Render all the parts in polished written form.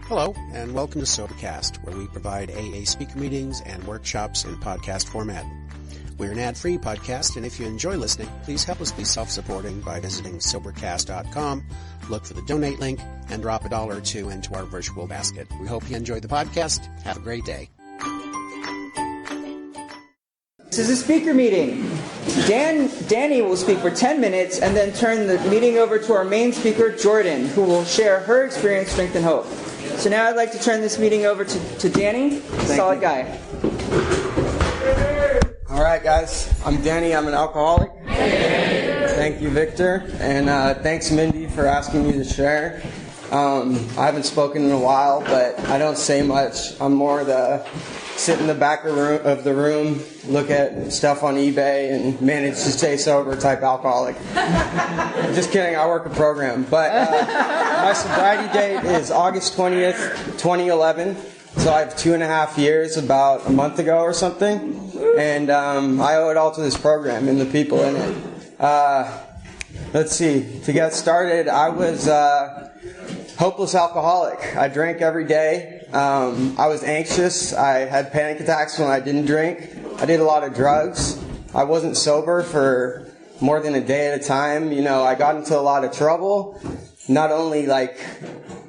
Hello, and welcome to Sobercast, where we provide AA speaker meetings and workshops in podcast format. We're an ad-free podcast, and if you enjoy listening, please help us be self-supporting by visiting Sobercast.com, look for the donate link, and drop $1 or $2 into our virtual basket. We hope you enjoy the podcast. Have a great day. This is a speaker meeting. Danny will speak for 10 minutes and then turn the meeting over to our main speaker, Jordan, who will share her experience, strength, and hope. So now I'd like to turn this meeting over to Danny. Solid guy. All right, guys. I'm Danny. I'm an alcoholic. Thank you, Victor. And thanks, Mindy, for asking me to share. I haven't spoken in a while, but I don't say much. I'm more the sit in the back of the room, look at stuff on eBay, and manage to stay sober type alcoholic. Just kidding, I work a program. But my sobriety date is August 20th, 2011. So I have 2.5 years, about a month ago or something. And I owe it all to this program and the people in it. Let's see, to get started, I was hopeless alcoholic. I drank every day. I was anxious. I had panic attacks when I didn't drink. I did a lot of drugs. I wasn't sober for more than a day at a time. You know, I got into a lot of trouble. Not only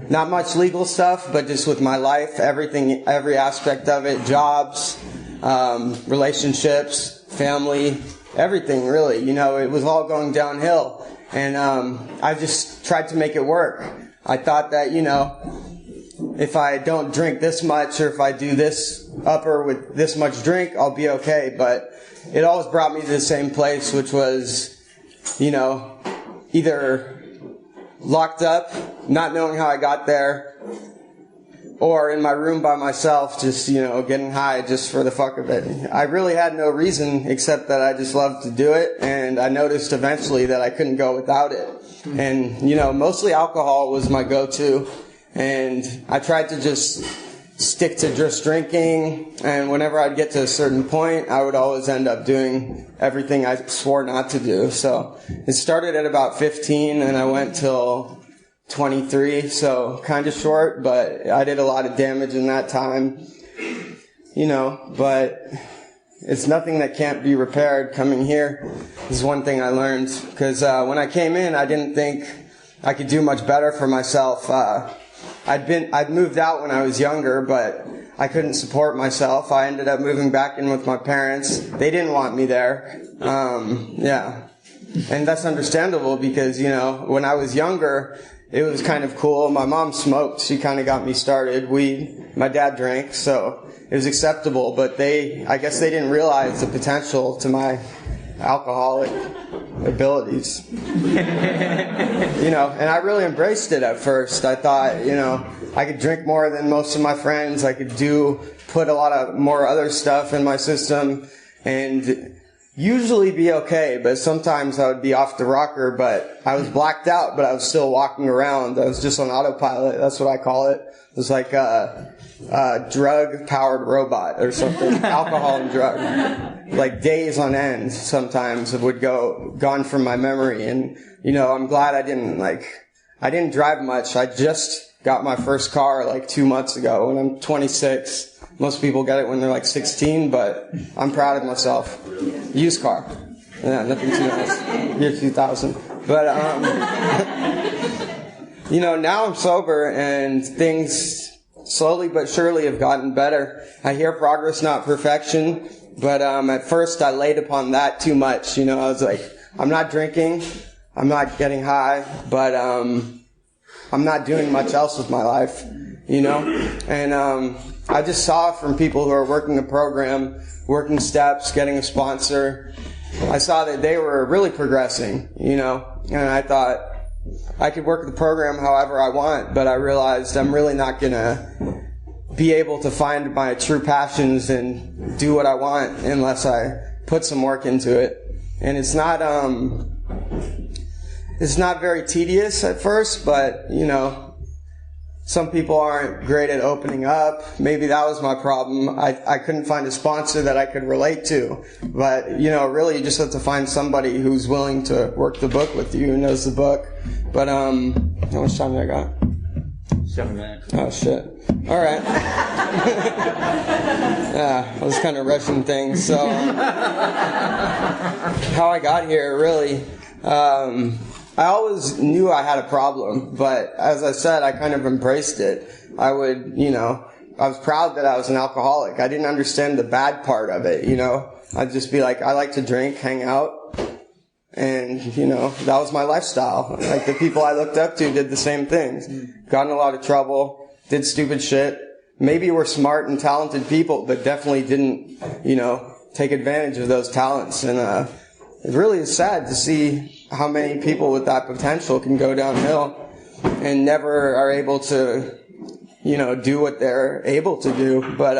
not much legal stuff, but just with my life, everything, every aspect of it, jobs, relationships, family, everything really. You know, it was all going downhill. And I just tried to make it work. I thought that, you know, if I don't drink this much or if I do this upper with this much drink, I'll be okay. But it always brought me to the same place, which was, you know, either locked up, not knowing how I got there, or in my room by myself, just, you know, getting high just for the fuck of it. I really had no reason except that I just loved to do it, and I noticed eventually that I couldn't go without it. And, you know, mostly alcohol was my go-to, and I tried to just stick to just drinking, and whenever I'd get to a certain point, I would always end up doing everything I swore not to do. So it started at about 15, and I went till 23, so kind of short, but I did a lot of damage in that time, you know, but it's nothing that can't be repaired. Coming here is one thing I learned, because when I came in, I didn't think I could do much better for myself. I'd moved out when I was younger, but I couldn't support myself. I ended up moving back in with my parents. They didn't want me there. Yeah. And that's understandable because, you know, when I was younger, it was kind of cool. My mom smoked. She kind of got me started. My dad drank, so it was acceptable, but I guess they didn't realize the potential to my alcoholic abilities. You know, and I really embraced it at first. I thought, you know, I could drink more than most of my friends. I could put a lot of more other stuff in my system and usually be okay, but sometimes I would be off the rocker, but I was blacked out, but I was still walking around. I was just on autopilot. That's what I call it. It was like a drug-powered robot or something. Alcohol and drug. Like days on end sometimes it would gone from my memory. And, you know, I'm glad I didn't drive much. I just got my first car like 2 months ago, and I'm 26. Most people get it when they're like 16, but I'm proud of myself. Used car. Yeah, nothing too nice. Year 2000. But, you know, now I'm sober and things slowly but surely have gotten better. I hear progress, not perfection. But at first I laid upon that too much. You know, I was like, I'm not drinking. I'm not getting high. But I'm not doing much else with my life. You know? And I just saw from people who are working the program, working steps, getting a sponsor, I saw that they were really progressing, you know, and I thought I could work the program however I want, but I realized I'm really not going to be able to find my true passions and do what I want unless I put some work into it. And it's not very tedious at first, but, you know, some people aren't great at opening up. Maybe that was my problem. I couldn't find a sponsor that I could relate to. But, you know, really you just have to find somebody who's willing to work the book with you, who knows the book. But, how much time do I got? 7 minutes. Oh, shit. All right. I was kind of rushing things. So, how I got here, really, I always knew I had a problem, but as I said, I kind of embraced it. I would, I was proud that I was an alcoholic. I didn't understand the bad part of it, I'd just be like, I like to drink, hang out, and, that was my lifestyle. Like, the people I looked up to did the same things. Got in a lot of trouble, did stupid shit. Maybe were smart and talented people, but definitely didn't, take advantage of those talents. And it really is sad to see how many people with that potential can go downhill and never are able to, do what they're able to do. But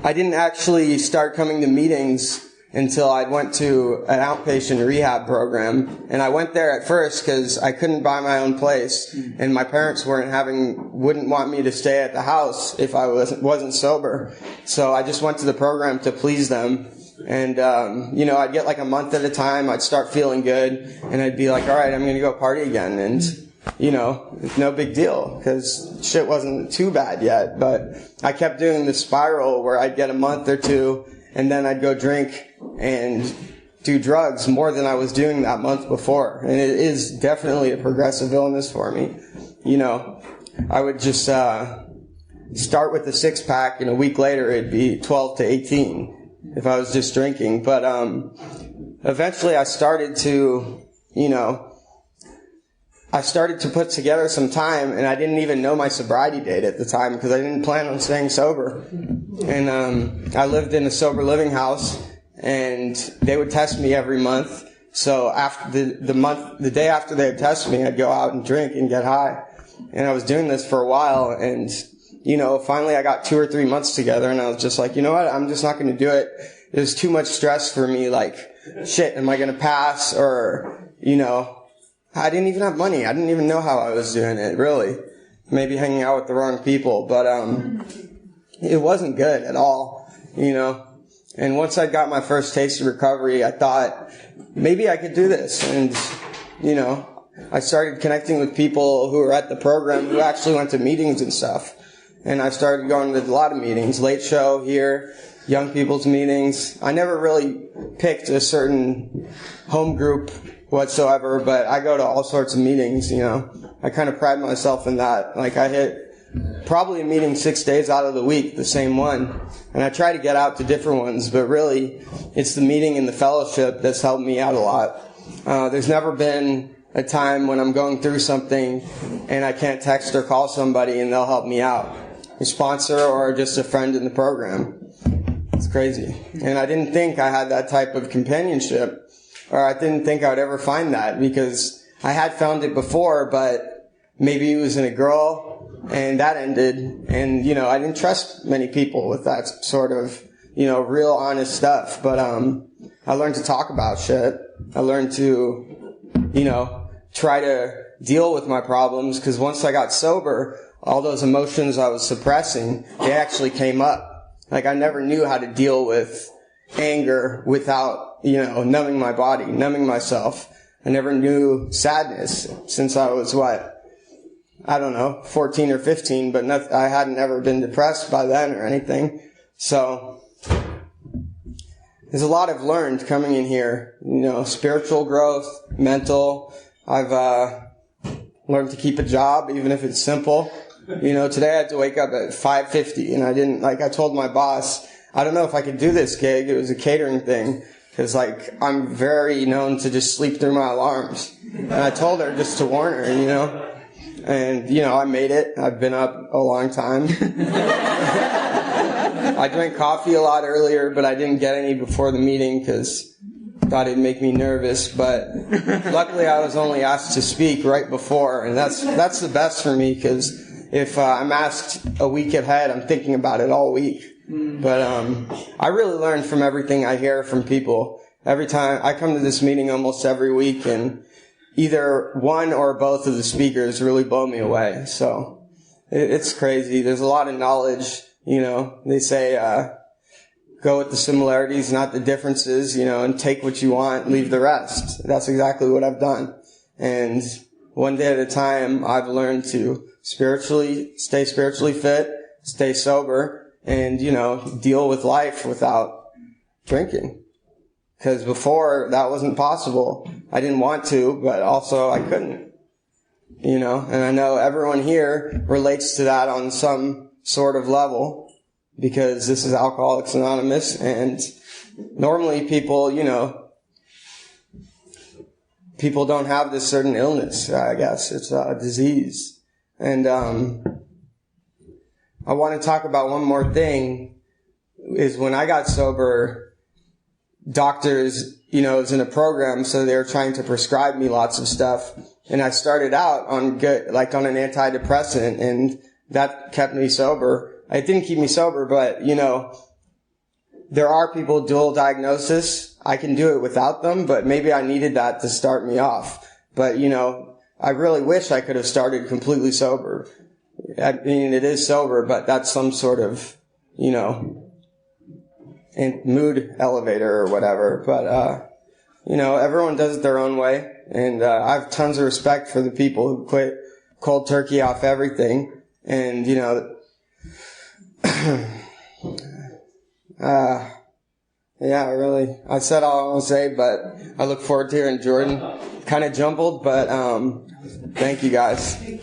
I didn't actually start coming to meetings until I went to an outpatient rehab program. And I went there at first because I couldn't buy my own place, and my parents wouldn't want me to stay at the house if I wasn't sober. So I just went to the program to please them. And, I'd get like a month at a time. I'd start feeling good, and I'd be like, all right, I'm going to go party again. And, no big deal, because shit wasn't too bad yet. But I kept doing the spiral where I'd get a month or two, and then I'd go drink and do drugs more than I was doing that month before. And it is definitely a progressive illness for me. I would just start with the 6-pack, and a week later it'd be 12 to 18 if I was just drinking. But eventually I started to, put together some time, and I didn't even know my sobriety date at the time because I didn't plan on staying sober. And I lived in a sober living house, and they would test me every month. So after the day after they would test me, I'd go out and drink and get high. And I was doing this for a while, and finally I got 2 or 3 months together, and I was just like, you know what, I'm just not going to do it. It was too much stress for me. Like, shit, am I going to pass? Or, I didn't even have money. I didn't even know how I was doing it, really. Maybe hanging out with the wrong people, but it wasn't good at all, And once I got my first taste of recovery, I thought, maybe I could do this. And, I started connecting with people who were at the program who actually went to meetings and stuff. And I started going to a lot of meetings, Late Show here, young people's meetings. I never really picked a certain home group whatsoever, but I go to all sorts of meetings, I kind of pride myself in that. Like, I hit probably a meeting 6 days out of the week, the same one. And I try to get out to different ones, but really, it's the meeting and the fellowship that's helped me out a lot. There's never been a time when I'm going through something and I can't text or call somebody and they'll help me out. A sponsor or just a friend in the program. It's crazy. And I didn't think I had that type of companionship, or I didn't think I would ever find that, because I had found it before, but maybe it was in a girl, and that ended. And, I didn't trust many people with that sort of, real honest stuff. But I learned to talk about shit. I learned to, try to deal with my problems, because once I got sober, all those emotions I was suppressing, they actually came up. Like, I never knew how to deal with anger without, numbing my body, numbing myself. I never knew sadness since I was, 14 or 15, but I hadn't ever been depressed by then or anything. So, there's a lot I've learned coming in here, spiritual growth, mental. I've learned to keep a job, even if it's simple. Today I had to wake up at 5:50, and I told my boss, I don't know if I could do this gig. It was a catering thing, because, I'm very known to just sleep through my alarms. And I told her just to warn her, And, I made it. I've been up a long time. I drank coffee a lot earlier, but I didn't get any before the meeting because I thought it'd make me nervous. But luckily I was only asked to speak right before, and that's the best for me, because if I'm asked a week ahead, I'm thinking about it all week. But I really learn from everything I hear from people. Every time I come to this meeting almost every week, and either one or both of the speakers really blow me away. So it's crazy. There's a lot of knowledge. They say go with the similarities, not the differences, and take what you want, leave the rest. That's exactly what I've done. And one day at a time, I've learned to stay spiritually fit, stay sober, and, deal with life without drinking. Because before, that wasn't possible. I didn't want to, but also I couldn't. And I know everyone here relates to that on some sort of level, because this is Alcoholics Anonymous, and normally people, people don't have this certain illness, I guess. It's a disease. And I want to talk about one more thing, is when I got sober, doctors, it was in a program, so they were trying to prescribe me lots of stuff. And I started out on an antidepressant, and that kept me sober. It didn't keep me sober, but, there are people with dual diagnosis. I can do it without them, but maybe I needed that to start me off. But, I really wish I could have started completely sober. I mean, it is sober, but that's some sort of, mood elevator or whatever. But, everyone does it their own way. And I have tons of respect for the people who quit cold turkey off everything. And, I said all I want to say, but I look forward to hearing Jordan. Kind of jumbled, but thank you guys. Yeah.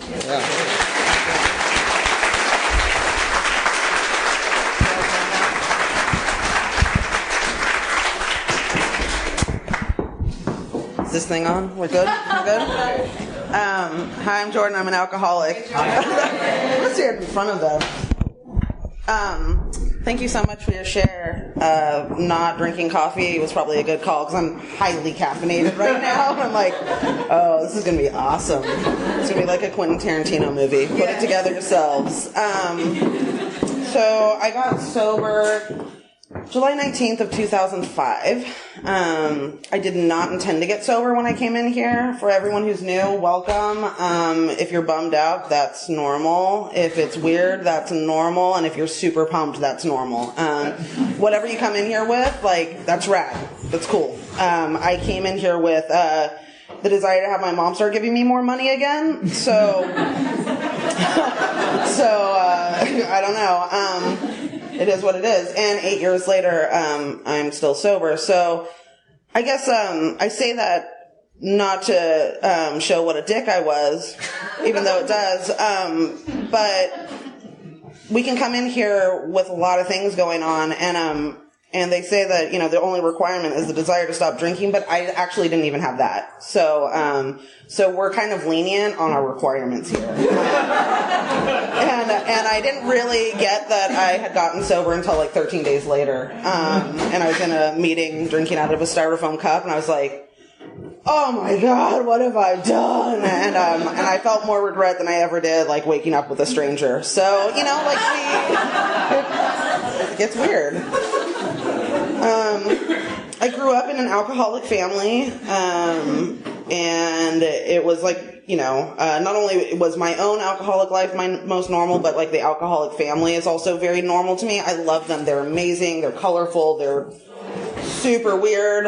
This thing on? We're good? We're good? Hi, I'm Jordan. I'm an alcoholic. Let's hear it in front of them. Thank you so much for your share. Not drinking coffee was probably a good call because I'm highly caffeinated right now. I'm like, oh, this is going to be awesome. It's going to be like a Quentin Tarantino movie. Put it together yourselves. So I got sober July 19th of 2005. I did not intend to get sober when I came in here. For everyone who's new, welcome. If you're bummed out, that's normal. If it's weird, that's normal. And if you're super pumped, that's normal. Whatever you come in here with, that's rad. That's cool. I came in here with the desire to have my mom start giving me more money again. So I don't know. It is what it is. And 8 years later, I'm still sober. So I guess I say that not to show what a dick I was, even though it does. But we can come in here with a lot of things going on, and they say that, the only requirement is the desire to stop drinking, but I actually didn't even have that. So we're kind of lenient on our requirements here. And I didn't really get that I had gotten sober until 13 days later. And I was in a meeting drinking out of a styrofoam cup, and I was like, oh my God, what have I done? And I felt more regret than I ever did, waking up with a stranger. So, it gets weird. I grew up in an alcoholic family, and it was not only was my own alcoholic life my most normal, but the alcoholic family is also very normal to me. I love them. They're amazing. They're colorful. They're super weird.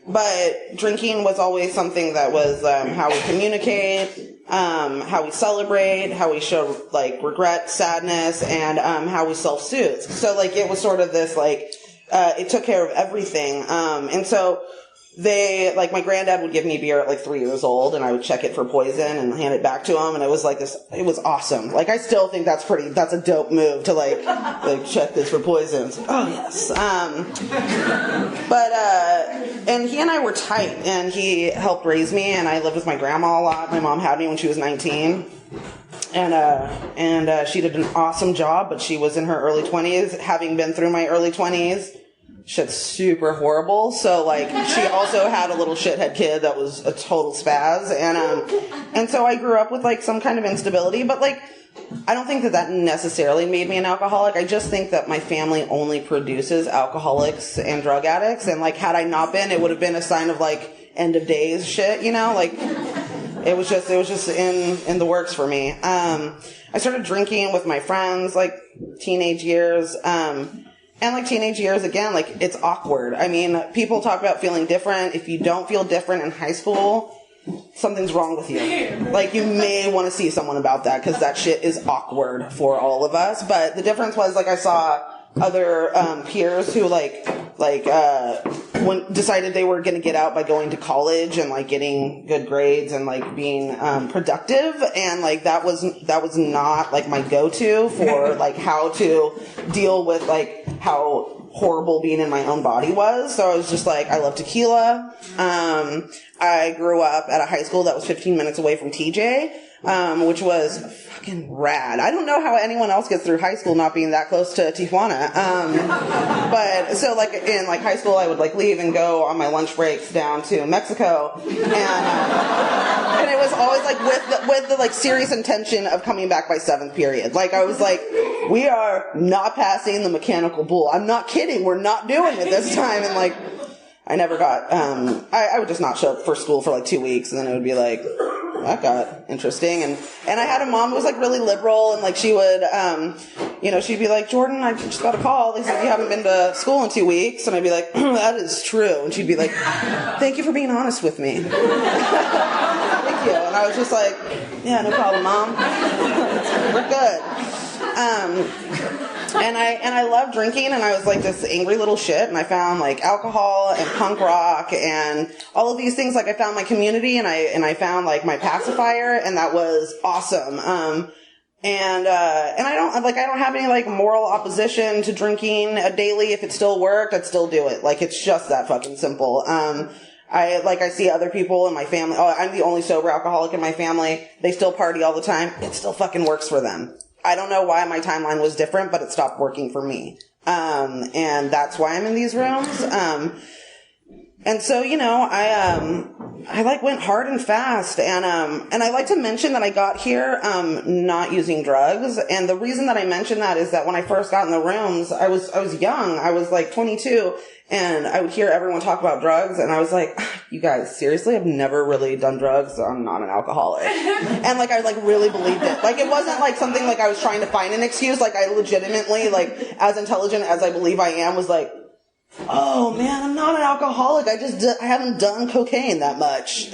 But drinking was always something that was how we communicate, how we celebrate, how we show regret, sadness, and how we self-soothe. So it was sort of this it took care of everything. And so my granddad would give me beer at 3 years old, and I would check it for poison and hand it back to him, and it was it was awesome. I still think that's a dope move to check this for poison. It's oh yes. And he and I were tight, and he helped raise me, and I lived with my grandma a lot. My mom had me when she was 19. And she did an awesome job, but she was in her early 20s. Having been through my early 20s, shit's super horrible. So she also had a little shithead kid that was a total spaz, and so I grew up with some kind of instability. But I don't think that necessarily made me an alcoholic. I just think that my family only produces alcoholics and drug addicts, and had I not been, it would have been a sign of end of days shit. It was just in the works for me. I started drinking with my friends, teenage years. And teenage years, again, it's awkward. I mean, people talk about feeling different. If you don't feel different in high school, something's wrong with you. Like, you may want to see someone about that, because that shit is awkward for all of us. But the difference was, like, I saw other peers who when decided they were going to get out by going to college and like getting good grades and like being productive, and like that was not like my go-to for like how to deal with like how horrible being in my own body was. So I was just like, I love tequila. I grew up at a high school that was 15 minutes away from TJ, which was fucking rad. I don't know how anyone else gets through high school not being that close to Tijuana. But so like in like high school, I would like leave and go on my lunch breaks down to Mexico, and it was always like with the like serious intention of coming back by 7th period. Like I was like, we are not passing the mechanical bull. I'm not kidding. We're not doing it this time. And like, I never got, I would just not show up for school for like 2 weeks, and then it would be like, that got interesting. And I had a mom who was like really liberal, and like she would, she'd be like, Jordan, I just got a call. They said you haven't been to school in 2 weeks. And I'd be like, that is true. And she'd be like, thank you for being honest with me. Thank you. And I was just like, yeah, no problem, Mom. We're good. And I love drinking, and I was like this angry little shit, and I found like alcohol and punk rock and all of these things. Like I found my community, and I found like my pacifier, and that was awesome. And I don't have any like moral opposition to drinking daily. If it still worked, I'd still do it. Like it's just that fucking simple. I see other people in my family. Oh, I'm the only sober alcoholic in my family. They still party all the time. It still fucking works for them. I don't know why my timeline was different, but it stopped working for me. And that's why I'm in these rooms. And so, I like went hard and fast, and I like to mention that I got here, not using drugs. And the reason that I mention that is that when I first got in the rooms, I was young. I was like 22, and I would hear everyone talk about drugs, and I was like, you guys, seriously, I've never really done drugs. I'm not an alcoholic. And like, I like really believed it. Like, it wasn't like something like I was trying to find an excuse. Like, I legitimately, like, as intelligent as I believe I am, was like, oh man, I'm not an alcoholic. I haven't done cocaine that much.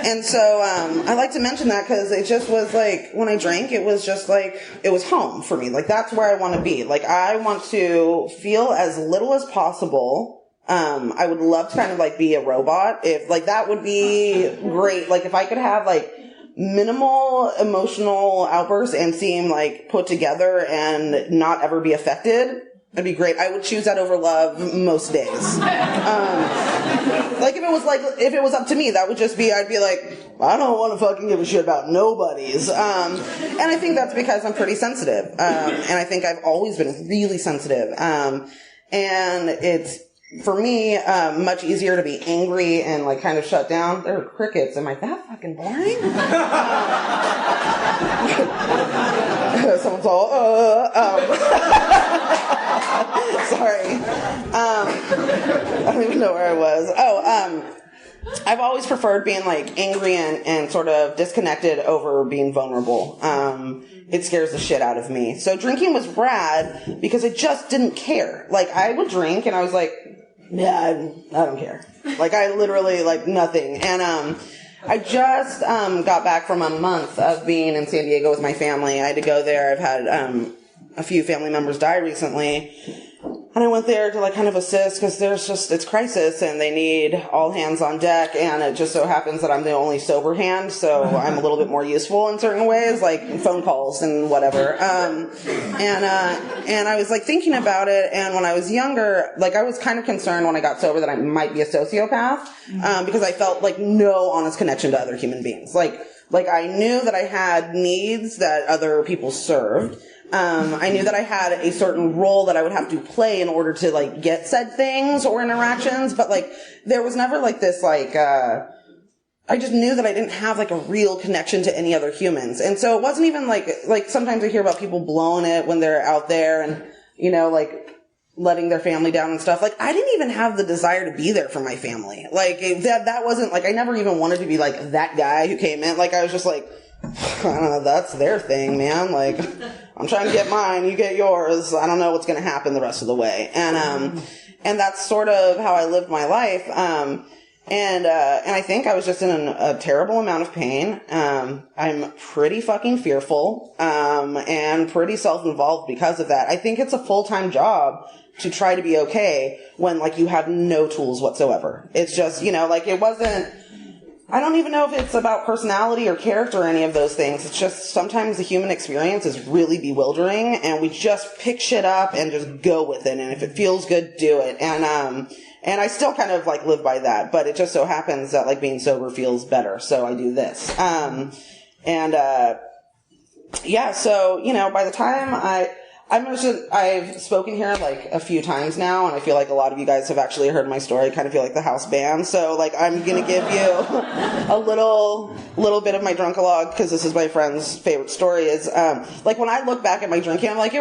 And so I like to mention that because it just was like, when I drank, it was just like, it was home for me. Like, that's where I want to be. Like, I want to feel as little as possible. I would love to kind of like be a robot. If like, that would be great. Like, if I could have like minimal emotional outbursts and seem like put together and not ever be affected, that'd be great. I would choose that over love most days. Like if it was up to me, that would just be, I'd be like, I don't want to fucking give a shit about nobody's. And I think that's because I'm pretty sensitive. And I think I've always been really sensitive. And it's, for me, much easier to be angry and like kind of shut down. There are crickets. Am I that fucking boring? Someone's all, sorry. I don't even know where I was. I've always preferred being like angry and sort of disconnected over being vulnerable. It scares the shit out of me. So drinking was rad because I just didn't care. Like, I would drink and I was like, yeah, I don't care. Like, I literally, like, nothing. And I just got back from a month of being in San Diego with my family. I had to go there. I've had a few family members die recently. And I went there to like kind of assist because it's crisis and they need all hands on deck. And it just so happens that I'm the only sober hand. So I'm a little bit more useful in certain ways, like phone calls and whatever. And I was like thinking about it. And when I was younger, like I was kind of concerned when I got sober that I might be a sociopath, because I felt like no honest connection to other human beings. Like I knew that I had needs that other people served. I knew that I had a certain role that I would have to play in order to like get said things or interactions, but like there was never like this like I just knew that I didn't have like a real connection to any other humans. And so it wasn't even like sometimes I hear about people blowing it when they're out there and like letting their family down and stuff. Like I didn't even have the desire to be there for my family. Like that wasn't like I never even wanted to be like that guy who came in. Like I was just like, I don't know, that's their thing, man. Like, I'm trying to get mine, you get yours. I don't know what's going to happen the rest of the way. And that's sort of how I lived my life. And I think I was just in a terrible amount of pain. I'm pretty fucking fearful, and pretty self-involved because of that. I think it's a full-time job to try to be okay when, like, you have no tools whatsoever. It's just, you know, like, it wasn't, I don't even know if it's about personality or character or any of those things. It's just sometimes the human experience is really bewildering, and we just pick shit up and just go with it. And if it feels good, do it. And I still kind of, like, live by that, but it just so happens that, like, being sober feels better, so I do this. Yeah, so, you know, by the time I've spoken here, like, a few times now, and I feel like a lot of you guys have actually heard my story. I kind of feel like the house band, so, like, I'm gonna give you a little bit of my drunk-a-log, because this is my friend's favorite story, is, like, when I look back at my drinking, I'm like, it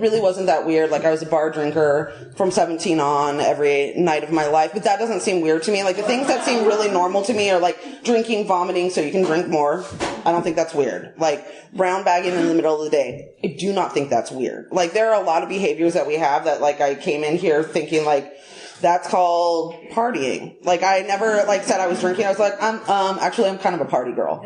really wasn't that weird. Like, I was a bar drinker from 17 on every night of my life, but that doesn't seem weird to me. Like, the things that seem really normal to me are, like, drinking, vomiting so you can drink more. I don't think that's weird. Like, brown bagging in the middle of the day. I do not think that's weird. Like, there are a lot of behaviors that we have that, like, I came in here thinking, like, that's called partying. Like, I never, like, said I was drinking. I was like, actually, I'm kind of a party girl.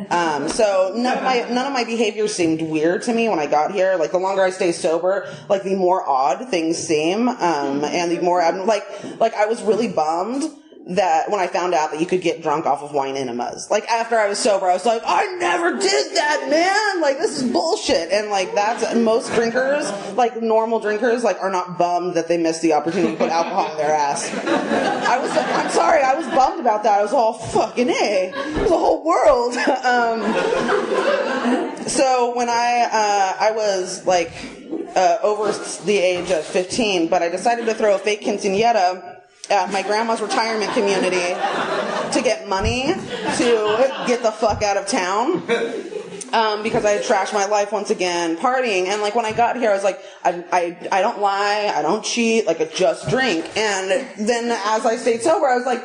So none of my behaviors seemed weird to me when I got here. Like, the longer I stay sober, like, the more odd things seem, and the more, like, I was really bummed that when I found out that you could get drunk off of wine enemas. Like, after I was sober, I was like, I never did that, man! Like, this is bullshit. And, like, that's, most drinkers, like, normal drinkers, like, are not bummed that they missed the opportunity to put alcohol in their ass. I'm sorry, I was bummed about that. I was all, fucking A. There's a whole world. So when I was, like, over the age of 15, but I decided to throw a fake quinceañera at my grandma's retirement community to get money to get the fuck out of town, because I had trashed my life once again partying. And, like, when I got here, I was like, I don't lie, I don't cheat, like, I just drink. And then as I stayed sober, I was like,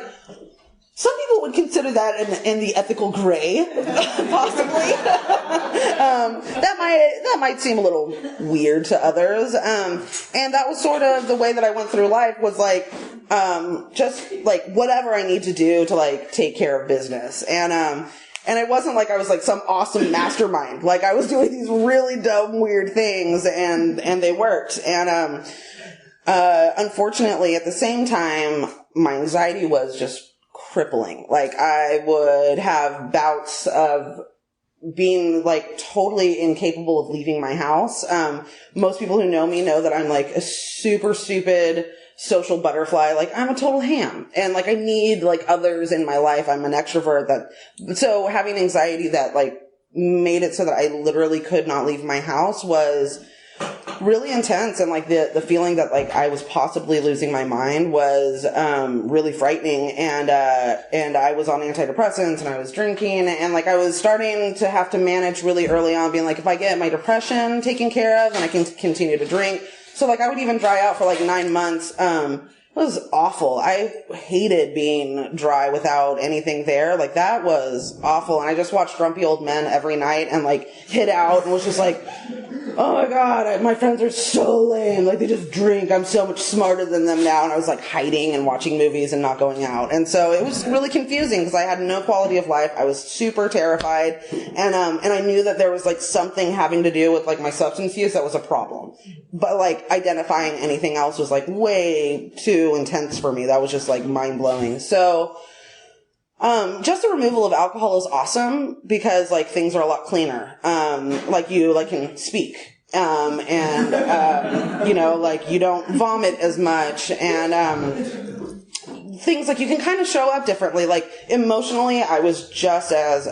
some people would consider that in the ethical gray, possibly. That might seem a little weird to others. And that was sort of the way that I went through life, was like, just like whatever I need to do to, like, take care of business. And it wasn't like I was like some awesome mastermind. Like, I was doing these really dumb, weird things, and they worked. And unfortunately, at the same time, my anxiety was just crippling. Like, I would have bouts of being, like, totally incapable of leaving my house. Most people who know me know that I'm, like, a super stupid social butterfly. Like, I'm a total ham. And, like, I need, like, others in my life. I'm an extrovert. So having anxiety that, like, made it so that I literally could not leave my house was really intense. And, like, the feeling that, like, I was possibly losing my mind was really frightening. And I was on antidepressants, and I was drinking, and, like, I was starting to have to manage really early on, being like, if I get my depression taken care of, then I can continue to drink. So, like, I would even dry out for, like, 9 months. It was awful. I hated being dry without anything there. Like, that was awful. And I just watched Grumpy Old Men every night and, like, hid out and was just like, oh my God, my friends are so lame. Like, they just drink. I'm so much smarter than them now. And I was, like, hiding and watching movies and not going out. And so it was really confusing because I had no quality of life. I was super terrified. And I knew that there was, like, something having to do with, like, my substance use that was a problem. But, like, identifying anything else was, like, way too intense for me. That was just, like, mind-blowing. So, just the removal of alcohol is awesome because, like, things are a lot cleaner. Like, you, like, can speak. You know, like, you don't vomit as much, and, things like you can kind of show up differently. Like, emotionally, I was just as,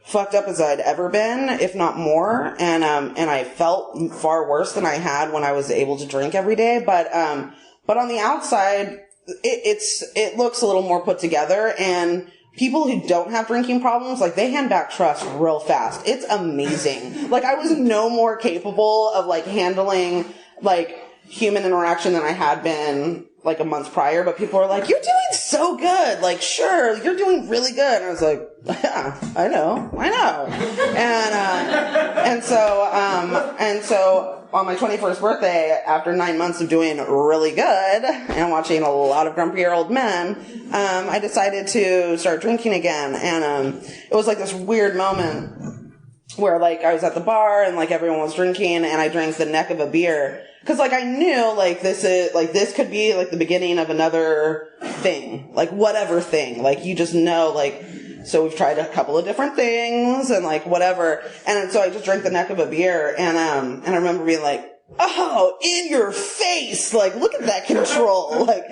fucked up as I'd ever been, if not more. And I felt far worse than I had when I was able to drink every day. But on the outside, it looks a little more put together, and people who don't have drinking problems, like, they hand back trust real fast. It's amazing. Like, I was no more capable of, like, handling, like, human interaction than I had been, like a month prior, but people were like, "You're doing so good. Like, sure, you're doing really good." And I was like, "Yeah, I know." And so on my 21st birthday, after 9 months of doing really good and watching a lot of grumpier old men, I decided to start drinking again. And it was like this weird moment where like I was at the bar and like everyone was drinking and I drank the neck of a beer. Cause like I knew like this could be like the beginning of another thing, like whatever thing, like you just know like, so we've tried a couple of different things and like whatever. And so I just drank the neck of a beer and I remember being like, oh, in your face, like look at that control, like,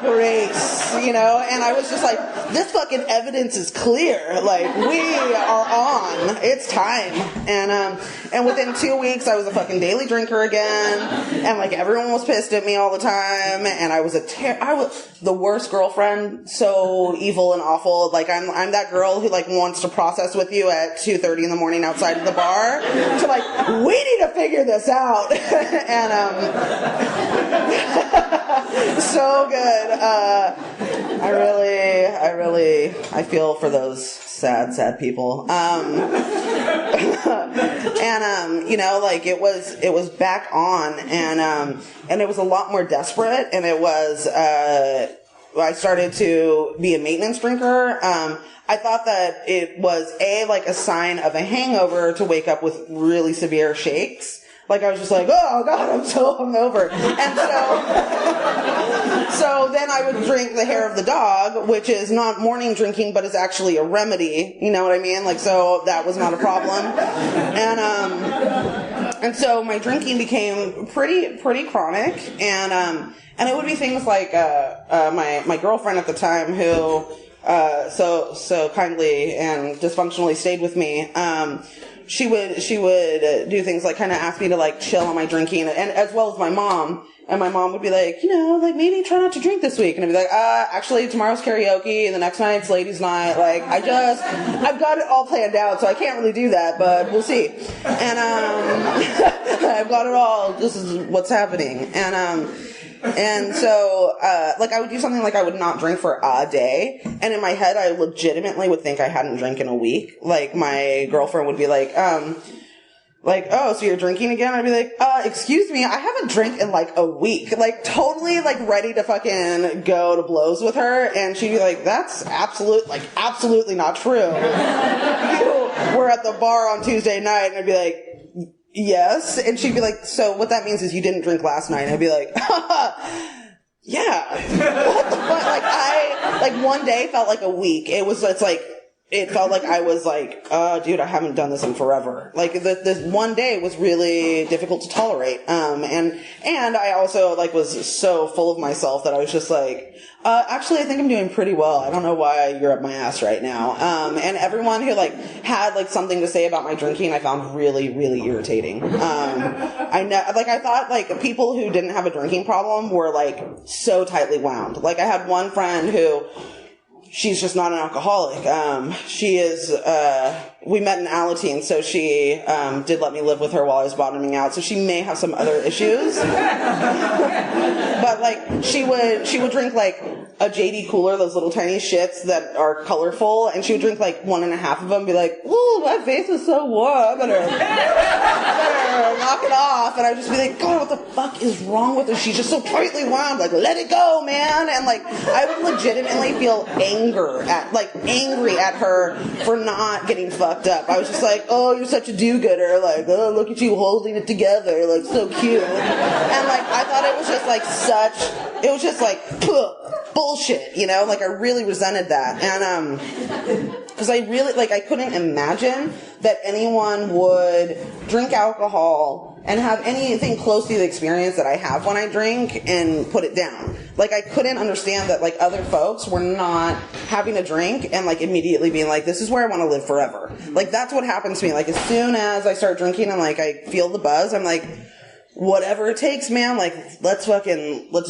grace, you know, and I was just like, this fucking evidence is clear, like we are on, it's time. And within 2 weeks I was a fucking daily drinker again, and like everyone was pissed at me all the time, and I was the worst girlfriend, so evil and awful. Like I'm that girl who like wants to process with you at 2:30 in the morning outside of the bar to like, we need to figure this out. And so good. I feel for those sad people. You know, like it was back on, and it was a lot more desperate, and it was I started to be a maintenance drinker. I thought that it was like a sign of a hangover to wake up with really severe shakes. Like I was just like, oh God, I'm so hungover. And so then I would drink the hair of the dog, which is not morning drinking, but is actually a remedy. You know what I mean? Like, so that was not a problem. And so my drinking became pretty chronic. And it would be things like, my girlfriend at the time who, so kindly and dysfunctionally stayed with me, she would do things like kind of ask me to like chill on my drinking, and as well as my mom. And my mom would be like, you know, like maybe try not to drink this week. And I'd be like, actually tomorrow's karaoke and the next night's ladies' night. Like I've got it all planned out, so I can't really do that, but we'll see. And I've got it all. This is what's happening. And so, like, I would do something like I would not drink for a day. And in my head, I legitimately would think I hadn't drank in a week. Like, my girlfriend would be like, oh, so you're drinking again? I'd be like, excuse me, I haven't drank in like a week. Like, totally, like, ready to fucking go to blows with her. And she'd be like, that's absolutely not true. You were at the bar on Tuesday night, and I'd be like, yes. And she'd be like, so what that means is you didn't drink last night. And I'd be like, yeah. What the fuck? Like one day felt like a week. It felt like I was like, dude, I haven't done this in forever. Like this one day was really difficult to tolerate. And I also like was so full of myself that I was just like, actually, I think I'm doing pretty well. I don't know why you're up my ass right now. And everyone who like had like something to say about my drinking, I found really, really irritating. I thought like people who didn't have a drinking problem were like so tightly wound. Like I had one friend who, she's just not an alcoholic. She is, we met in Alateen, so she did let me live with her while I was bottoming out, so she may have some other issues. But like she would drink like a JD Cooler, those little tiny shits that are colorful, and she would drink like 1.5 of them and be like, ooh, my face is so warm, I better knock it off. And I would just be like, God, what the fuck is wrong with her? She's just so tightly wound, like, let it go, man. And like, I would legitimately feel angry at her for not getting fucked up. I was just like, oh, you're such a do-gooder, like, oh, look at you holding it together, like, so cute. And like, I thought it was just like it was just like, bullshit, you know? Like, I really resented that. And, because I really, like, I couldn't imagine that anyone would drink alcohol and have anything close to the experience that I have when I drink and put it down. Like, I couldn't understand that, like, other folks were not having a drink and, like, immediately being like, this is where I want to live forever. Like, that's what happens to me. Like, as soon as I start drinking and, like, I feel the buzz, I'm like, whatever it takes, man, like, let's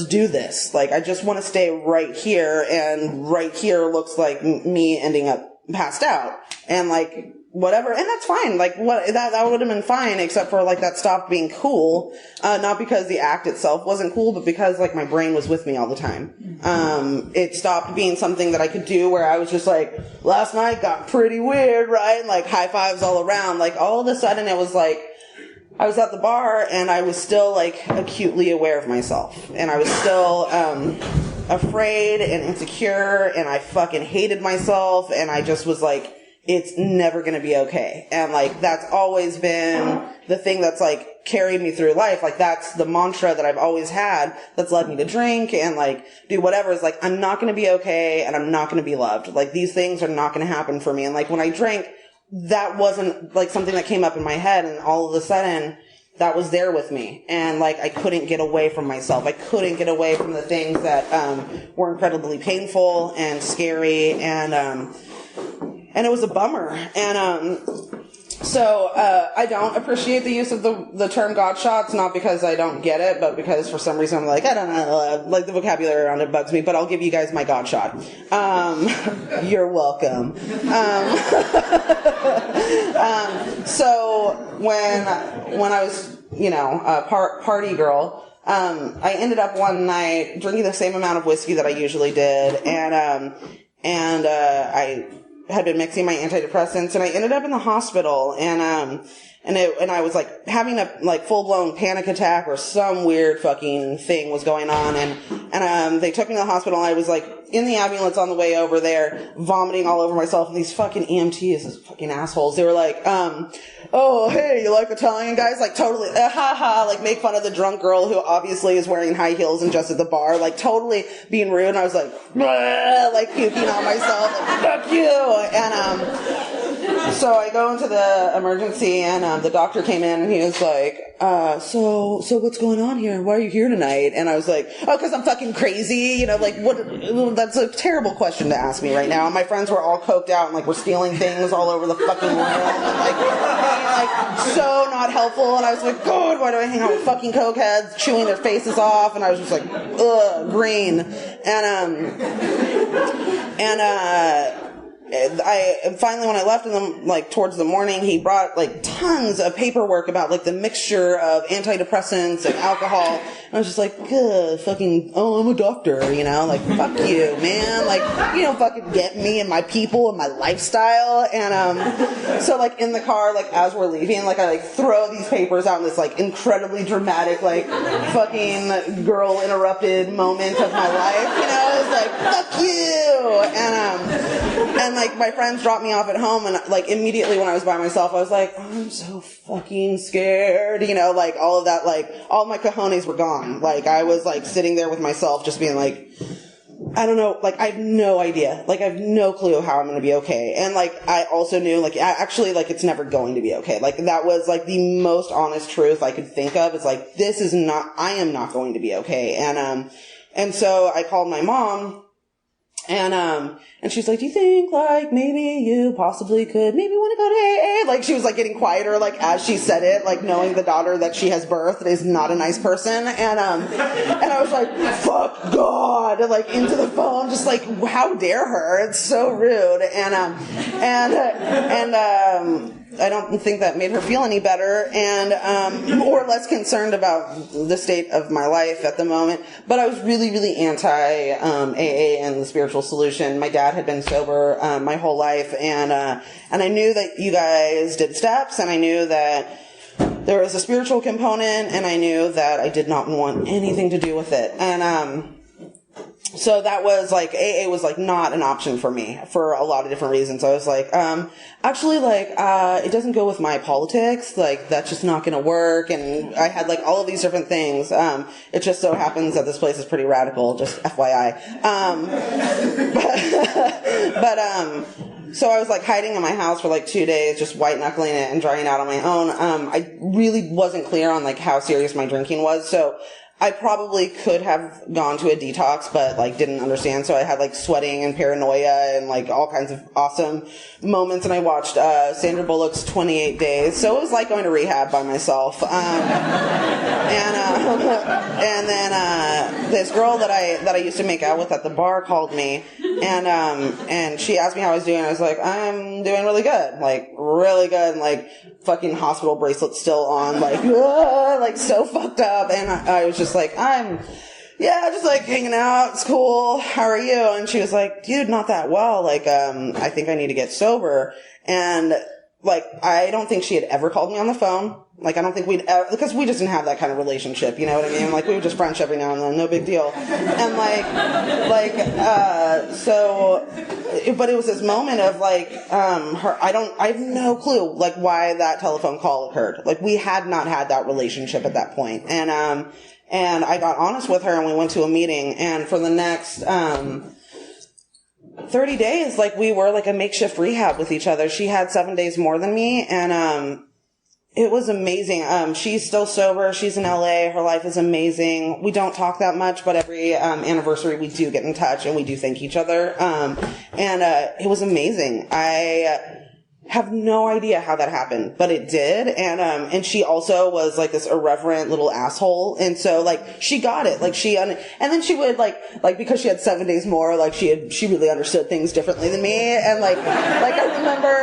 do this. Like, I just want to stay right here, and right here looks like me ending up passed out and like whatever, and that's fine. Like what that would have been fine, except for like that stopped being cool. Not because the act itself wasn't cool, but because like my brain was with me all the time. It stopped being something that I could do where I was just like, last night got pretty weird, right? Like high fives all around. Like all of a sudden it was like I was at the bar and I was still like acutely aware of myself, and I was still afraid and insecure, and I fucking hated myself, and I just was like, it's never gonna be okay. And like that's always been the thing that's like carried me through life. Like that's the mantra that I've always had that's led me to drink and like do whatever. Is like, I'm not gonna be okay and I'm not gonna be loved. Like these things are not gonna happen for me. And like when I drank, that wasn't like something that came up in my head, and all of a sudden that was there with me. And like I couldn't get away from myself. I couldn't get away from the things that were incredibly painful and scary, and it was a bummer. And so I don't appreciate the use of the term God shots, not because I don't get it, but because for some reason I'm like, I don't know, like the vocabulary around it bugs me, but I'll give you guys my God shot. You're welcome. So when I was, a party girl, I ended up one night drinking the same amount of whiskey that I usually did, and I had been mixing my antidepressants, and I ended up in the hospital, and I was like having a like full blown panic attack or some weird fucking thing was going on, and they took me to the hospital, and I was like in the ambulance on the way over there, vomiting all over myself, and these fucking EMTs, these fucking assholes, they were like, oh, hey, you like Italian guys? Like totally, like make fun of the drunk girl who obviously is wearing high heels and just at the bar, like totally being rude. And I was like, like puking on myself, like, fuck you. And, so I go into the emergency, and the doctor came in, and he was like, so what's going on here? Why are you here tonight? And I was like, oh, cause I'm fucking crazy. Like what, that's a terrible question to ask me right now. And my friends were all coked out and like were stealing things all over the fucking room. And like so not helpful. And I was like, God, why do I hang out with fucking cokeheads chewing their faces off? And I was just like, ugh, green. I finally, when I left him, like towards the morning, he brought like tons of paperwork about like the mixture of antidepressants and alcohol. And I was just like, good, fucking, oh, I'm a doctor, like fuck you, man. Like, you don't fucking get me and my people and my lifestyle. And so like in the car, like as we're leaving, like I like throw these papers out in this like incredibly dramatic, like fucking girl interrupted moment of my life. It's like, fuck you. And like my friends dropped me off at home, and like immediately when I was by myself, I was like, I'm so fucking scared, like all of that, like all my cojones were gone. Like I was like sitting there with myself just being like, I don't know, like I have no idea, like I have no clue how I'm going to be okay. And like I also knew like actually like it's never going to be okay. Like that was like the most honest truth I could think of. It's like, I am not going to be okay. And so I called my mom. And she's like, do you think like maybe you possibly could maybe want to go to AA? Like she was like getting quieter, like as she said it, like knowing the daughter that she has birthed is not a nice person. And I was like, fuck God, and like into the phone, just like, how dare her? It's so rude. And I don't think that made her feel any better, and or less concerned about the state of my life at the moment. But I was really, really anti AA and the spiritual solution. My dad had been sober my whole life, and I knew that you guys did steps, and I knew that there was a spiritual component, and I knew that I did not want anything to do with it. And so that was like, AA was like not an option for me for a lot of different reasons. I was like, actually like, it doesn't go with my politics. Like that's just not going to work. And I had like all of these different things. It just so happens that this place is pretty radical, just FYI. So I was like hiding in my house for like 2 days, just white knuckling it and drying out on my own. I really wasn't clear on like how serious my drinking was. So I probably could have gone to a detox, but like didn't understand. So I had like sweating and paranoia and like all kinds of awesome moments. And I watched Sandra Bullock's 28 Days. So it was like going to rehab by myself. And then this girl that I used to make out with at the bar called me, and she asked me how I was doing. I was like, I'm doing really good, like really good, and like fucking hospital bracelet still on, like so fucked up. And I was just like, just like hanging out. It's cool. How are you? And she was like, dude, not that well. Like, I think I need to get sober. And like, I don't think she had ever called me on the phone. Like, I don't think we'd ever, because we just didn't have that kind of relationship, you know what I mean? Like, we would just French every now and then, no big deal. And but it was this moment of like, I have no clue, like, why that telephone call occurred. Like, we had not had that relationship at that point. And I got honest with her and we went to a meeting, and for the next, 30 days, like, we were like a makeshift rehab with each other. She had 7 days more than me, and, it was amazing. She's still sober. She's in LA. Her life is amazing. We don't talk that much, but every anniversary we do get in touch and we do thank each other. It was amazing. I have no idea how that happened, but it did. And she also was like this irreverent little asshole. And so like she got it. Like and then she would like because she had 7 days more, like she really understood things differently than me. And like I remember,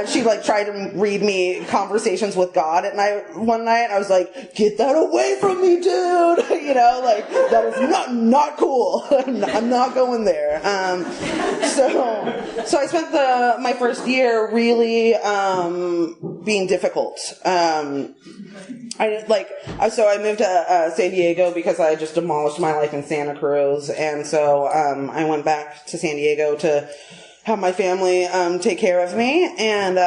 she like tried to read me Conversations with God at night, one night. I was like, get that away from me, dude. You know, like that is not cool. I'm not going there. So I spent my first year really being difficult. I moved to San Diego because I just demolished my life in Santa Cruz, and so I went back to San Diego to have my family take care of me, and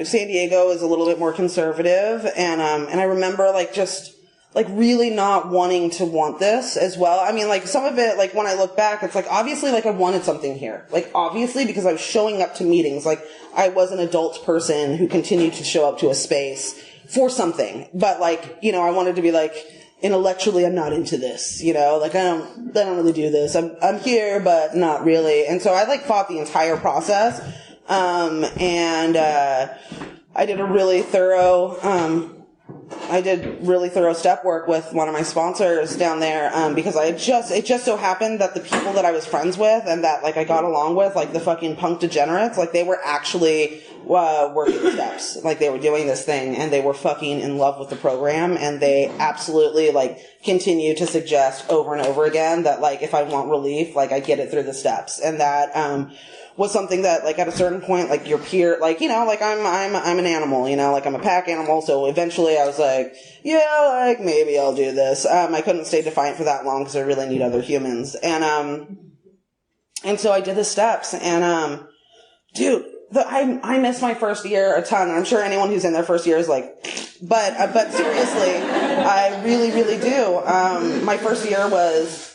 San Diego is a little bit more conservative, and I remember really not wanting to want this as well. I mean, like, some of it, like, when I look back, it's like, obviously, like, I wanted something here. Like, obviously, because I was showing up to meetings. Like, I was an adult person who continued to show up to a space for something. But, like, you know, I wanted to be, like, intellectually, I'm not into this, you know? Like, I don't really do this. I'm here, but not really. And so I, like, fought the entire process. I did really thorough step work with one of my sponsors down there, because it just so happened that the people that I was friends with and that, like, I got along with, like, the fucking punk degenerates, like, they were actually working the steps. Like, they were doing this thing and they were fucking in love with the program, and they absolutely, like, continue to suggest over and over again that, like, if I want relief, like, I get it through the steps. And that was something that, like, at a certain point, like, your peer, like, you know, like, I'm an animal, you know, like, I'm a pack animal, so eventually I was like, yeah, like, maybe I'll do this. I couldn't stay defiant for that long because I really need other humans. And so I did the steps, and, dude, I missed my first year a ton. I'm sure anyone who's in their first year is like, but seriously, I really, really do. My first year was,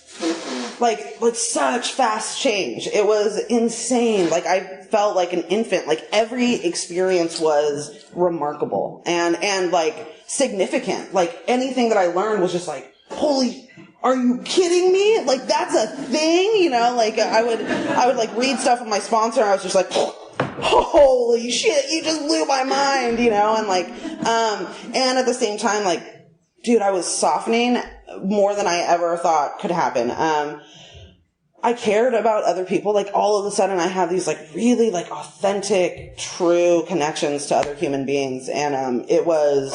like such fast change. It was insane. Like, I felt like an infant. Like, every experience was remarkable and like significant. Like, anything that I learned was just like, holy, are you kidding me? Like, that's a thing, you know? Like, I would like read stuff with my sponsor, and I was just like, holy shit, you just blew my mind, you know? And like, and at the same time, like, dude, I was softening more than I ever thought could happen. I cared about other people. Like, all of a sudden I have these, like, really, like, authentic, true connections to other human beings. And, it was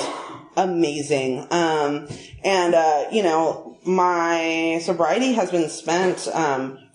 amazing. You know, my sobriety has been spent,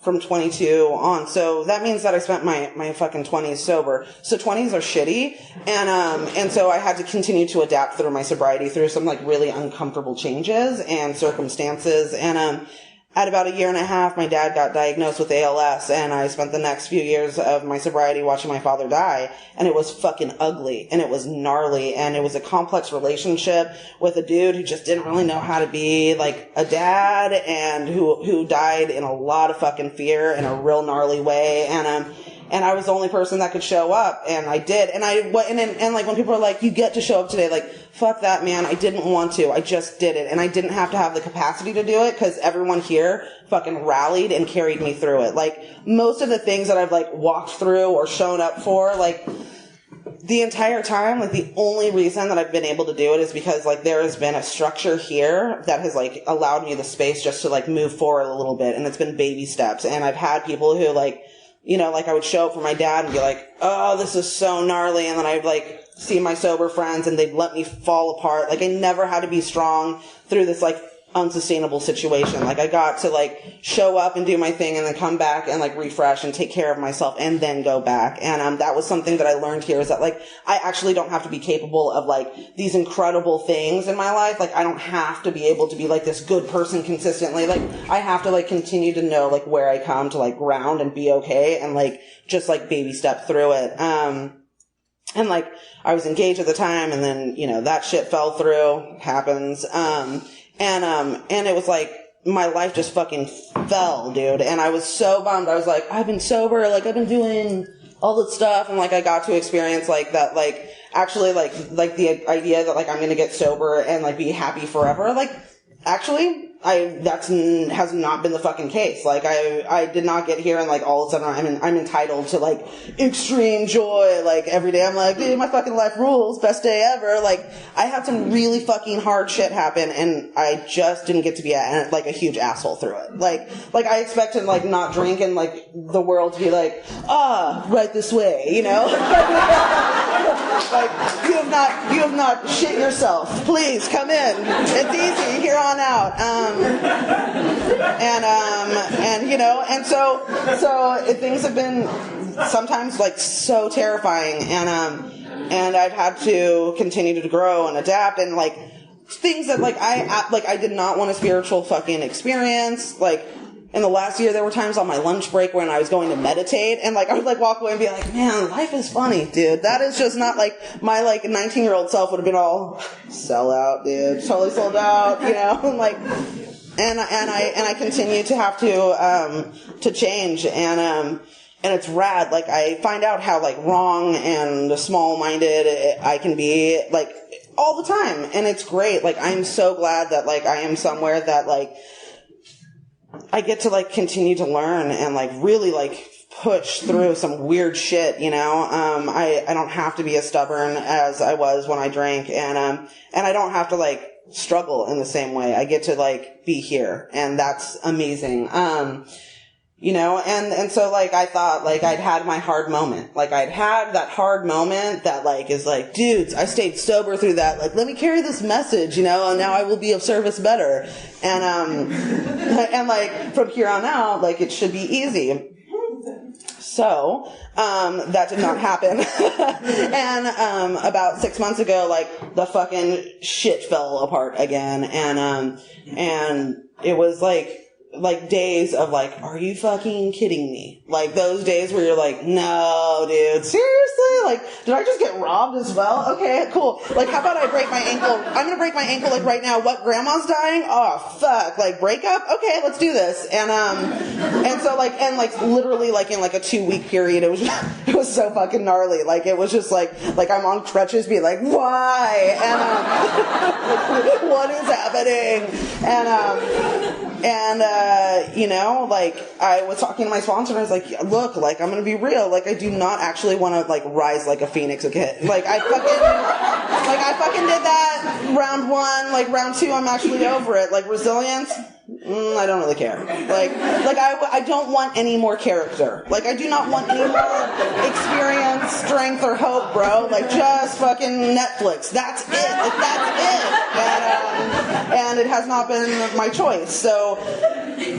from 22 on. So that means that I spent my fucking 20s sober. So 20s are shitty. And so I had to continue to adapt through my sobriety through some, like, really uncomfortable changes and circumstances. And, at about 1.5 years, my dad got diagnosed with ALS, and I spent the next few years of my sobriety watching my father die, and it was fucking ugly, and it was gnarly, and it was a complex relationship with a dude who just didn't really know how to be, like, a dad, and who died in a lot of fucking fear in a real gnarly way, and and I was the only person that could show up, and I did. And like when people are like, you get to show up today, like, fuck that, man. I didn't want to. I just did it. And I didn't have to have the capacity to do it because everyone here fucking rallied and carried me through it. Like, most of the things that I've like walked through or shown up for, like, the entire time, like, the only reason that I've been able to do it is because, like, there has been a structure here that has, like, allowed me the space just to, like, move forward a little bit. And it's been baby steps. And I've had people who, like, you know, like, I would show up for my dad and be like, oh, this is so gnarly. And then I'd, like, see my sober friends and they'd let me fall apart. Like, I never had to be strong through this, like, unsustainable situation. Like, I got to, like, show up and do my thing and then come back and, like, refresh and take care of myself and then go back. And that was something that I learned here, is that, like, I actually don't have to be capable of, like, these incredible things in my life. Like, I don't have to be able to be, like, this good person consistently. Like, I have to, like, continue to know, like, where I come to, like, ground and be okay and, like, just, like, baby step through it. And, like, I was engaged at the time, and then, you know, that shit fell through. Happens. And it was like, my life just fucking fell, dude. And I was so bummed. I was like, I've been sober, like, I've been doing all this stuff, and, like, I got to experience, like, that, like, actually, like the idea that, like, I'm gonna get sober and, like, be happy forever, like, actually, has not been the fucking case. Like, I did not get here and, like, all of a sudden I'm entitled to, like, extreme joy. Like, every day I'm like, dude, my fucking life rules, best day ever. Like, I had some really fucking hard shit happen, and I just didn't get to be like a huge asshole through it. Like I expected, like, not drink and, like, the world to be like, right this way, you know? Like, you have not shit yourself. Please come in. It's easy here on out. And you know, and so things have been sometimes, like, so terrifying, and I've had to continue to grow and adapt, and, like, things that, like, I did not want a spiritual fucking experience. Like, in the last year, there were times on my lunch break when I was going to meditate, and, like, I would, like, walk away and be like, man, life is funny, dude. That is just not, like, my, like, 19-year-old self would have been all, sell out, dude, totally sold out, you know, and, like, and I continue to have to change, and it's rad. Like, I find out how, like, wrong and small-minded I can be, like, all the time, and it's great. Like, I'm so glad that, like, I am somewhere that, like, I get to, like, continue to learn and, like, really, like, push through some weird shit, you know? I don't have to be as stubborn as I was when I drank, and I don't have to, like, struggle in the same way. I get to, like, be here, and that's amazing. You know, and so, like, I thought, like, I'd had my hard moment. Like, I'd had that hard moment that, like, is like, dudes, I stayed sober through that. Like, let me carry this message, you know, and now I will be of service better. And like, from here on out, like, it should be easy. So, that did not happen. And, about 6 months ago, like, the fucking shit fell apart again. And it was like days of, like, are you fucking kidding me? Like, those days where you're like, no, dude, seriously? Like, did I just get robbed as well? Okay, cool. Like, how about I break my ankle? I'm gonna break my ankle, like, right now. What, grandma's dying? Oh, fuck. Like, breakup? Okay, let's do this. And so, like, and, like, literally, like, in, like, a 2-week period, it was so fucking gnarly. Like, it was just, like, I'm on crutches being like, why? And, what is happening? And, you know, like, I was talking to my sponsor and I was like, look, like, I'm gonna be real. Like, I do not actually want to, like, rise like a phoenix again. Like, I fucking did that round 1, like, round 2, I'm actually over it. Like, resilience, I don't really care. Like, I don't want any more character. Like, I do not want any more experience, strength, or hope, bro. Like, just fucking Netflix. That's it. Like, that's it. And it has not been my choice. So,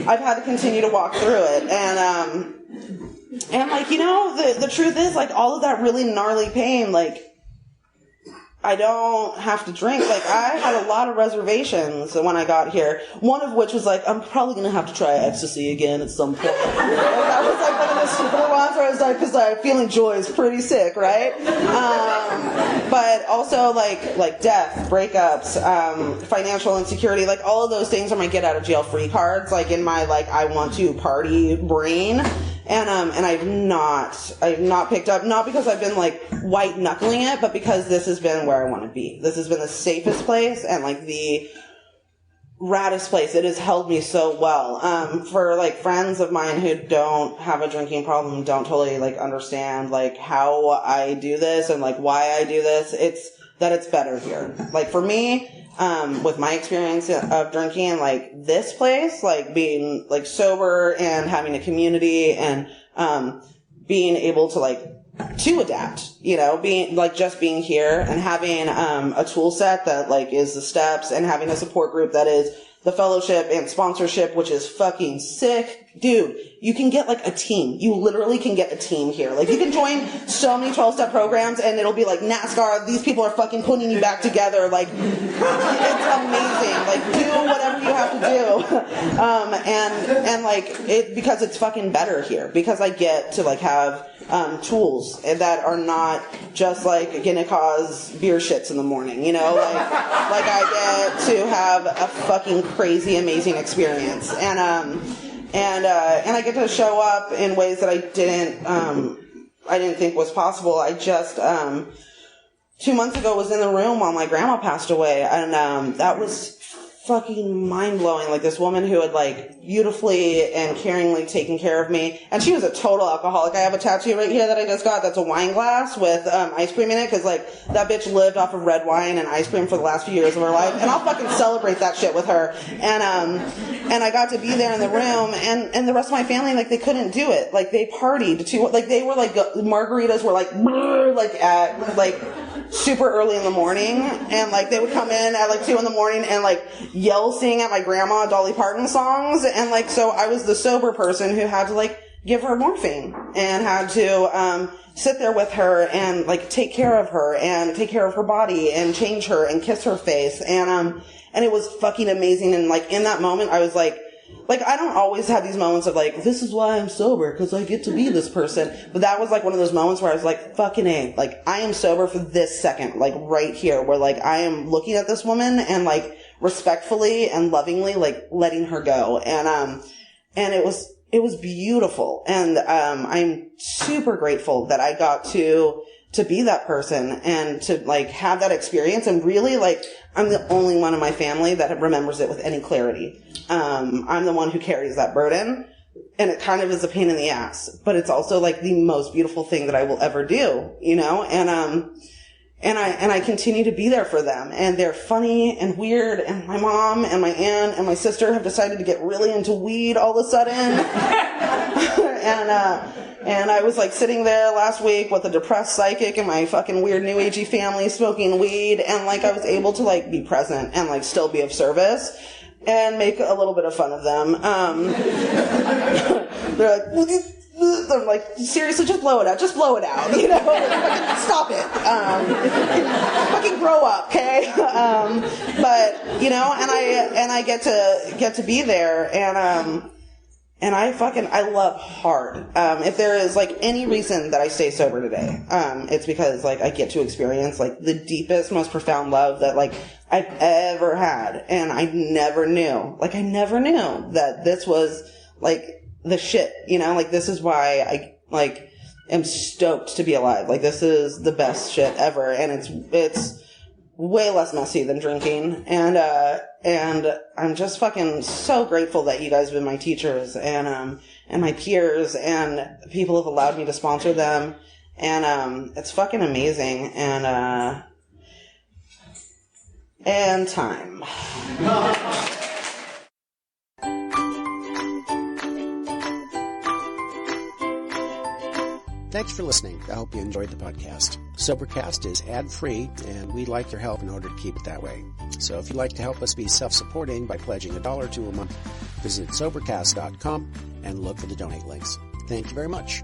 I've had to continue to walk through it. And like, you know, the truth is, like, all of that really gnarly pain, like, I don't have to drink. Like, I had a lot of reservations when I got here. One of which was like, I'm probably going to have to try ecstasy again at some point. That was like one of the stupid ones where I was like, because feeling joy is pretty sick, right? But also like death, breakups, financial insecurity, like all of those things are my get out of jail free cards, like in my, like, I want to party brain. And I've not picked up, not because I've been like white knuckling it, but because this has been where I want to be. This has been the safest place and like the raddest place. It has held me so well. For like friends of mine who don't have a drinking problem, don't totally like understand like how I do this and like why I do this, it's better here. Like for me, with my experience of drinking, like this place, like being like sober and having a community and being able to adapt, you know, being like just being here and having a tool set that like is the steps and having a support group that is the fellowship and sponsorship, which is fucking sick. Dude, you can get like a team. You literally can get a team here. Like you can join so many 12-step programs and it'll be like NASCAR. These people are fucking putting you back together. Like it's amazing. Like do whatever you have to do. And like it, because it's fucking better here because I get to like have tools that are not just like gonna cause beer shits in the morning, you know, like I get to have a fucking crazy amazing experience and I get to show up in ways that I didn't think was possible. I just 2 months ago was in the room while my grandma passed away and that was fucking mind-blowing. Like this woman who had like beautifully and caringly taken care of me, and she was a total alcoholic. I have a tattoo right here that I just got that's a wine glass with ice cream in it because like that bitch lived off of red wine and ice cream for the last few years of her life, and I'll fucking celebrate that shit with her. And I got to be there in the room, and the rest of my family, like they couldn't do it. Like they partied too, like they were like margaritas were like at like super early in the morning, and like they would come in at like 2 in the morning and like yell sing at my grandma Dolly Parton songs, and like so I was the sober person who had to like give her morphine and had to sit there with her and like take care of her and take care of her body and change her and kiss her face, and it was fucking amazing. And like in that moment I was like I don't always have these moments of like, this is why I'm sober, because I get to be this person. But that was like one of those moments where I was like, fucking A, like I am sober for this second, like right here, where like I am looking at this woman and like respectfully and lovingly like letting her go. And it was beautiful. And I'm super grateful that I got to be that person and to like have that experience. And really like I'm the only one in my family that remembers it with any clarity. I'm the one who carries that burden, and it kind of is a pain in the ass, but it's also like the most beautiful thing that I will ever do, you know? And I continue to be there for them, and they're funny and weird, and my mom and my aunt and my sister have decided to get really into weed all of a sudden. And I was like sitting there last week with a depressed psychic and my fucking weird new agey family smoking weed, and like I was able to like be present and like still be of service and make a little bit of fun of them. They're like, I'm like, seriously, just blow it out, you know, like, stop it, fucking grow up, okay? But you know, and I get to be there, and I love hard. If there is like any reason that I stay sober today, it's because like I get to experience like the deepest, most profound love that like I've ever had. And I never knew that this was like the shit, you know, like this is why I like am stoked to be alive. Like this is the best shit ever. And it's way less messy than drinking, and I'm just fucking so grateful that you guys have been my teachers and my peers, and people have allowed me to sponsor them, and it's fucking amazing, and time. Thanks for listening. I hope you enjoyed the podcast. Sobercast is ad-free, and we'd like your help in order to keep it that way. So if you'd like to help us be self-supporting by pledging $1 or $2 a month, visit Sobercast.com and look for the donate links. Thank you very much.